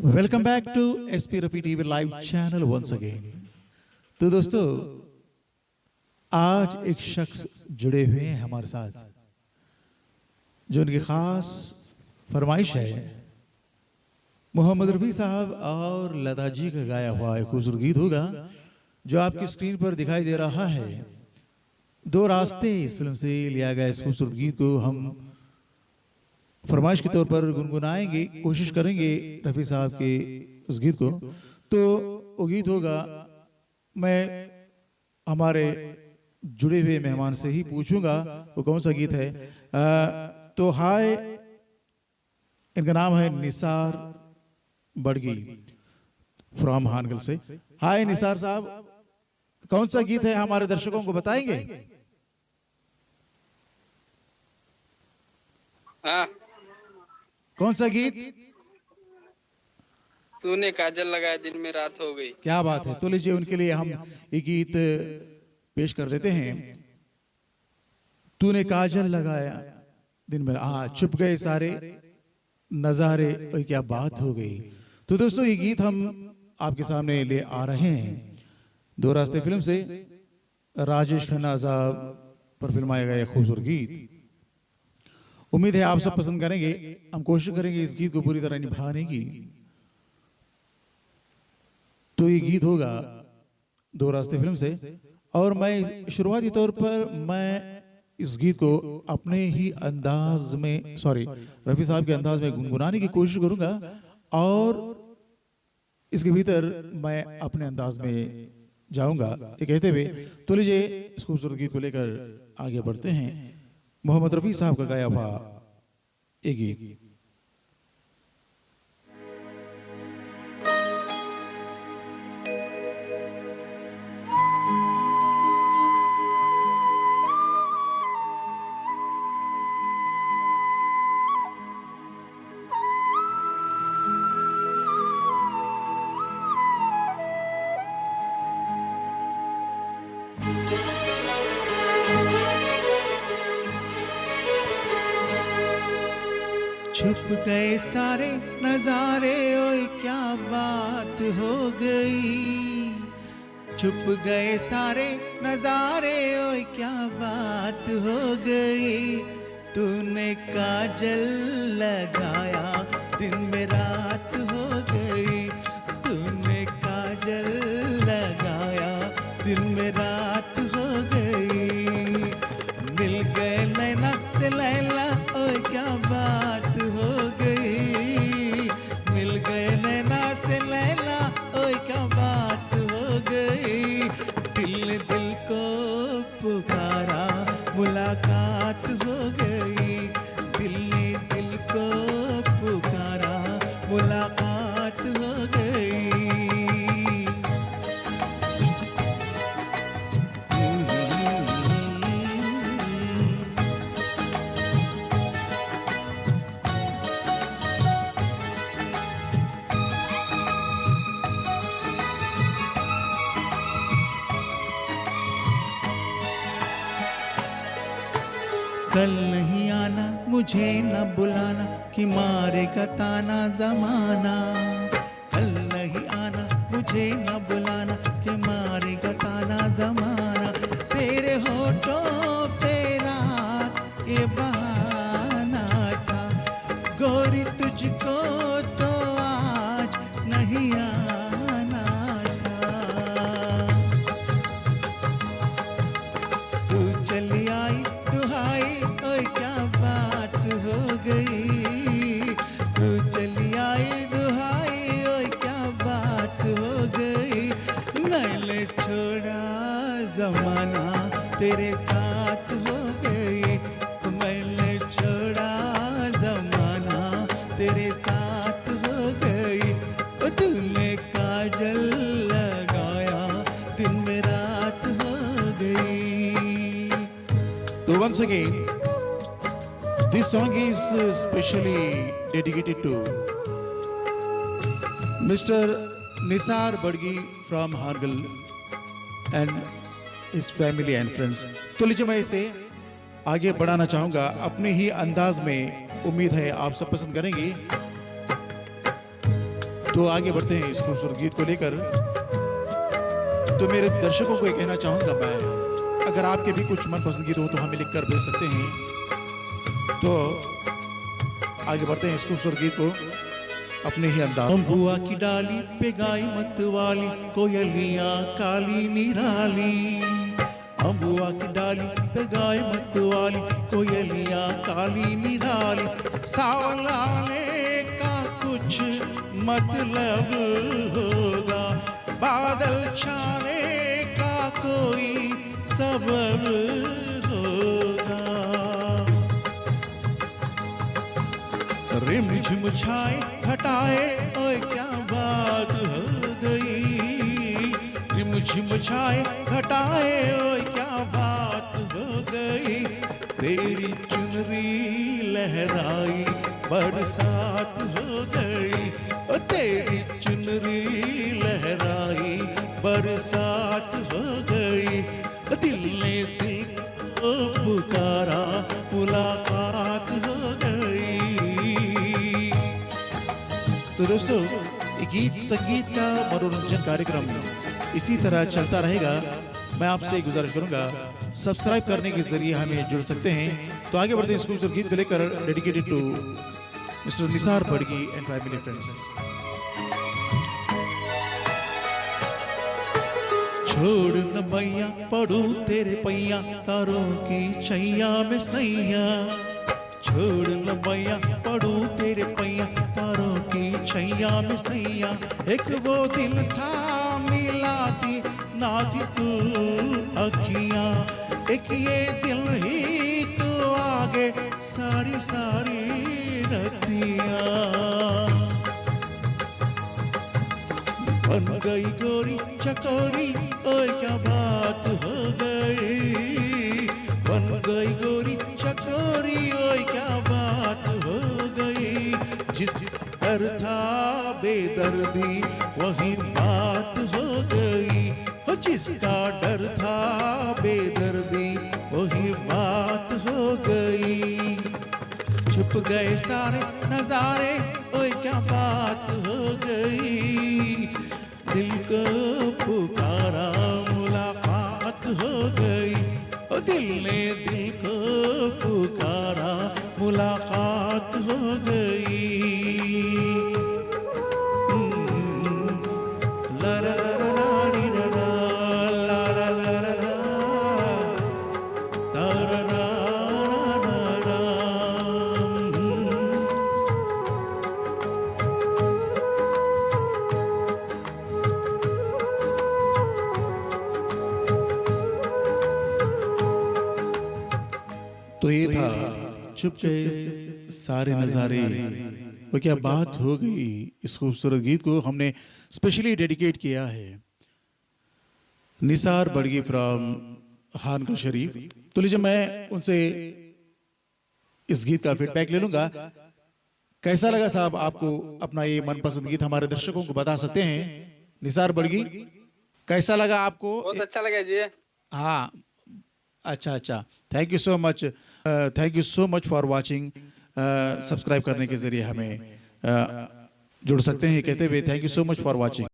Welcome back to SP Rafi TV live channel once again. तो दोस्तों, आज एक शख्स जुड़े हुए हैं हमारे साथ जो उनकी खास फरमाइश है। मोहम्मद रफी साहब और लता जी का गाया हुआ एक खूबसूरत गीत होगा जो आपकी स्क्रीन पर दिखाई दे रहा है। दो रास्ते इस फिल्म से लिया गया इस खूबसूरत गीत को हम फरमाइश के तौर पर गुनगुनाएंगे, कोशिश करेंगे रफ़ी साहब के उस गीत को। तो वो गीत होगा, मैं हमारे जुड़े हुए मेहमान से ही पूछूंगा वो कौन सा गीत है। तो हाय, इनका नाम है निसार बड़गी फ्रॉम हानगल से। हाय निसार साहब, कौन सा गीत है हमारे दर्शकों को बताएंगे? हाँ, कौन सा गीत? तूने काजल लगाया दिन में रात हो गई। क्या बात है। तो लीजिए उनके लिए हम ये गीत पेश कर देते हैं। तूने काजल लगाया दिन में, छुप गए सारे नजारे, और क्या बात हो गई। तो दोस्तों, ये गीत हम आपके सामने ले आ रहे हैं दो रास्ते फिल्म से। राजेश खन्ना साहब पर फिल्माया गया खूबसूरत गीत। उम्मीद है आप सब पसंद करेंगे। हम कोशिश करेंगे इस गीत को पूरी तरह निभाने की। तो ये गीत होगा दो रास्ते फिल्म से, और मैं शुरुआती तौर पर इस गीत को अपने ही अंदाज में, रफी साहब के अंदाज में गुनगुनाने की कोशिश करूंगा, और इसके भीतर मैं अपने अंदाज में जाऊंगा ये कहते हुए। तो लीजिए इस खूबसूरत गीत को लेकर आगे बढ़ते हैं। मोहम्मद रफी साहब का गाया हुआ एक गीत। छुप गए सारे नजारे, ओए क्या बात हो गई। छुप गए सारे नजारे, ओए क्या बात हो गई। तूने काजल लगाया दिन में रात हो गई। तूने काजल लगाया दिन में रात हो गई। मिल गए नैना से लैला, ओए क्या बात हो गई। मिल गए नैना से लैला, ओए क्या बात हो गई। दिल ने दिल को पुकारा, मुलाकात हो गई। दिल ने दिल को पुकारा, मुलाकात हो गई। कल नहीं आना, मुझे न बुलाना, कि मारेगा ताना जमाना। कल नहीं आना, मुझे न बुलाना, कि मारेगा ताना जमाना। तेरे होठों पे रात ये बहाना था, गोरी तुझको तो आज नहीं आना था। तू चली आई दुहाई, ओए क्या बात हो गई। तू चली आई दुहाई, ओए क्या बात हो गई। मैंने छोड़ा जमाना तेरे साथ हो गई। मैंने छोड़ा जमाना तेरे साथ हो गई। तूने काजल लगाया दिन में रात हो गई। So once again, this song is specially dedicated to Mr. Nisar Badgi from Hargal and his family and friends. तो लीजिए मैं इसे आगे बढ़ाना चाहूंगा अपने ही अंदाज में। उम्मीद है आप सब पसंद करेंगे। तो आगे बढ़ते हैं इस खूबसूरत गीत को लेकर। तो मेरे दर्शकों को ये कहना चाहूँगा मैं, अगर आपके भी कुछ मनपसंद गीत हो तो हमें लिखकर भेज सकते हैं। तो आगे बढ़ते हैं इस खूबसूरत गीत को अपने ही अंदाज। अम्बुआ की डाली पे गाय मत वाली कोयलियां काली निराली, अम्बुआ की डाली पे गाय मत वाली कोयलियां काली निराली, सावलाने का कुछ मतलब होगा, बादल छाने का कोई सबब होगा। रिमझिम छाए हटाए ओए क्या बात हो गई, रिमझिम छाए हटाए ओए क्या बात हो गई, तेरी चुनरी लहराई बरसात हो गई, ओ तेरी चुनरी लहराई बरसात हो गई, दिल ने दिल को पुकारा मुलाकात हो गई। तो दोस्तों, ये गीत संगीत का मनोरंजन कार्यक्रम इसी तरह चलता रहेगा। मैं आपसे गुजारिश करूंगा, सब्सक्राइब करने के जरिए हमें जुड़ सकते हैं। तो आगे बढ़ते हैं इस खूबसूरत गीत को लेकर, dedicated to mister Nisar Badgi and family friends. छोड़ न मैया पड़ू तेरे पैया तारों की छैया में सैया, छोड़ न मैया पड़ू तेरे पैया तारों की छैया में सैया, एक वो दिल था मिलाती ना थी तू अखियां, एक ये दिल ही तो आगे सारी सारी रतियां, बन गई गोरी चकोरी ओए क्या बात हो गई, बन गई गोरी चकोरी ओए क्या बात हो गई, जिस डर था बेदर्दी वही बात हो गई, हो जिसका डर था बेदर्दी वही बात हो गई, छुप गए सारे नजारे ओए क्या बात हो गई, दिल को पुकारा मुलाकात हो गई, ओ दिल ने दिल को पुकारा मुलाकात हो गई। ला ला ला ला री ला ला, ला ला ला ला ला, ता रा रा रा रा। तो ये था चुप गए सारे नजारे, वो क्या बात हो गई। इस खूबसूरत गीत को हमने स्पेशली डेडिकेट किया है निसार बड़गी फ्रॉम हानगढ़ शरीफ। तो लीजिए मैं उनसे इस गीत का फीडबैक ले लूंगा। कैसा लगा साहब आपको अपना ये मनपसंद गीत? हमारे दर्शकों को बता सकते हैं। निसार बड़गी, कैसा लगा आपको? बहुत अच्छा लगा जी। हाँ, अच्छा अच्छा, thank you so much, thank you so much for watching. Subscribe करने के जरिए हमें जुड़ सकते हैं कहते हुए thank you so much for watching.